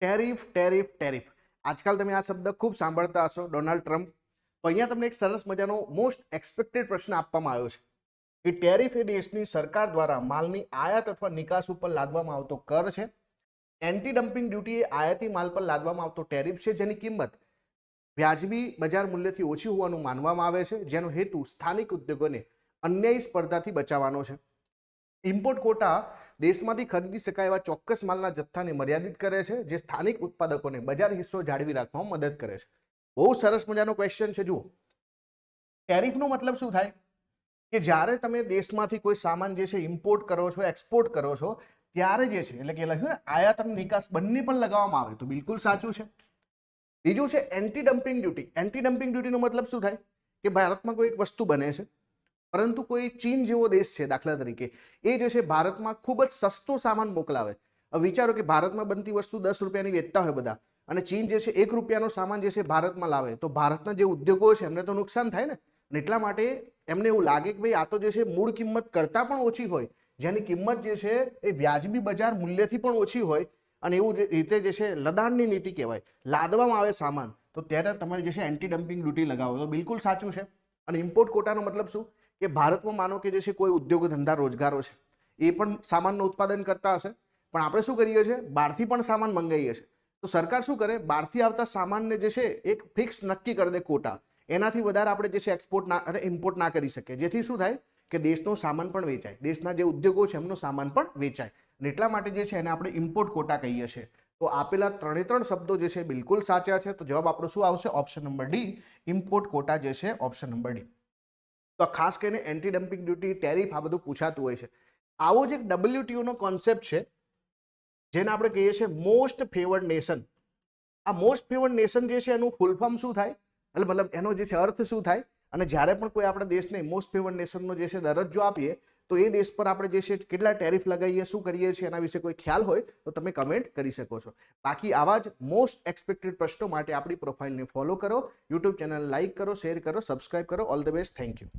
Tariff tariff tariff આજકાલ તમે આ શબ્દ ખૂબ સાંભળતા હશો, ડોનાલ્ડ ટ્રમ્પ. તો અહીંયા તમને એક સરસ મજાનો મોસ્ટ એક્સપેક્ટેડ પ્રશ્ન આપવામાં આવ્યો છે કે ટેરિફ એ દેશની સરકાર દ્વારા માલની આયાત અથવા નિકાસ ઉપર લાદવામાં આવતો કર છે. એન્ટી ડમ્પિંગ ડ્યુટી એ આયાતી માલ પર લાદવામાં આવતો ટેરિફ છે જેની કિંમત વ્યાજબી બજાર મૂલ્યથી ઓછી હોવાનું માનવામાં આવે છે, જેનો હેતુ સ્થાનિક ઉદ્યોગોને અન્યાયી સ્પર્ધાથી બચાવવાનો છે. ઇમ્પોર્ટ કોટા દેશમાંથી ખરીદી શકાય એવા ચોક્કસ માલના જથ્થાને મર્યાદિત કરે છે, જે સ્થાનિક ઉત્પાદકોને બજાર હિસ્સો જાળવી રાખવામાં મદદ કરે છે. બહુ સરસ મજાનો ક્વેશ્ચન છે. જુઓ, ટેરિફનો મતલબ શું થાય કે જ્યારે તમે દેશમાંથી કોઈ સામાન જે છે ઇમ્પોર્ટ કરો છો, એક્સપોર્ટ કરો છો, ત્યારે જે છે એટલે કે લખ્યું ને આયાત અને નિકાસ બંને પણ લગાવવામાં આવે, તો બિલકુલ સાચું છે. બીજું છે anti dumping duty. Anti dumping ડ્યુટીનો મતલબ શું થાય કે ભારતમાં કોઈ એક વસ્તુ બને છે, પરંતુ કોઈ ચીન જેવો દેશ છે દાખલા તરીકે, એ જે છે ભારતમાં ખૂબ જ સસ્તો સામાન મોકલાવે. હવે વિચારો કે ભારતમાં બનતી વસ્તુ 10 રૂપિયાની વેચતા હોય બધા, અને ચીન જે છે 1 રૂપિયાનો સામાન જે છે ભારતમાં લાવે, તો ભારતના જે ઉદ્યોગો છે એમને તો નુકસાન થાય ને. અને એટલા માટે એમને એવું લાગે કે ભાઈ આ તો જે છે મૂળ કિંમત કરતાં પણ ઓછી હોય, જેની કિંમત જે છે એ વ્યાજબી બજાર મૂલ્યથી પણ ઓછી હોય, અને એવું રીતે જે છે લદાણની નીતિ કહેવાય, લાદવામાં આવે સામાન, તો ત્યારે તમારે જે છે એન્ટી ડમ્પિંગ ડ્યુટી લગાવો, તો બિલકુલ સાચું છે. અને ઇમ્પોર્ટ કોટાનો મતલબ શું કે ભારતમાં માનો કે જે છે કોઈ ઉદ્યોગ ધંધા રોજગારો છે, એ પણ સામાનનું ઉત્પાદન કરતા હશે, પણ આપણે શું કરીએ છીએ, બહારથી પણ સામાન મંગાવીએ છીએ. તો સરકાર શું કરે, બહારથી આવતા સામાનને જે છે એક ફિક્સ નક્કી કરી દે કોટા, એનાથી વધારે આપણે જે છે એક્સપોર્ટ ના અને ઇમ્પોર્ટ ના કરી શકીએ, જેથી શું થાય કે દેશનો સામાન પણ વેચાય, દેશના જે ઉદ્યોગો છે એમનો સામાન પણ વેચાય. અને એટલા માટે જે છે એને આપણે ઇમ્પોર્ટ કોટા કહીએ છીએ. તો આપેલા 3 શબ્દો જે છે બિલકુલ સાચા છે. તો જવાબ આપણો શું આવશે? Option number D, import quota જે છે, ઓપ્શન નંબર ડી. તો ખાસ કરીને એન્ટી ડમ્પિંગ ડ્યુટી, ટેરિફ આ બધું પૂછાતું હોય છે. આવો જ એક WTO નો કોન્સેપ્ટ છે જેને આપણે કહીએ છીએ મોસ્ટ ફેવર્ડ નેશન. આ મોસ્ટ ફેવર્ડ નેશન જે છે એનું ફૂલ ફોર્મ શું થાય, એટલે મતલબ એનો જે છે અર્થ શું થાય, અને જ્યારે પણ કોઈ આપણા દેશને મોસ્ટ ફેવર્ડ નેશનનો જે છે દરજ્જો આપીએ, તો એ દેશ પર આપણે જે છે કેટલા ટેરિફ લગાવીએ, શું કરીએ છીએ, એના વિશે કોઈ ખ્યાલ હોય તો તમે કમેન્ટ કરી શકો છો. બાકી આવા જ મોસ્ટ એક્સપેક્ટેડ પ્રશ્નો માટે આપણી પ્રોફાઇલને ફોલો કરો, યુટ્યુબ ચેનલ લાઇક કરો, શેર કરો, સબસ્ક્રાઇબ કરો. All the best. Thank you.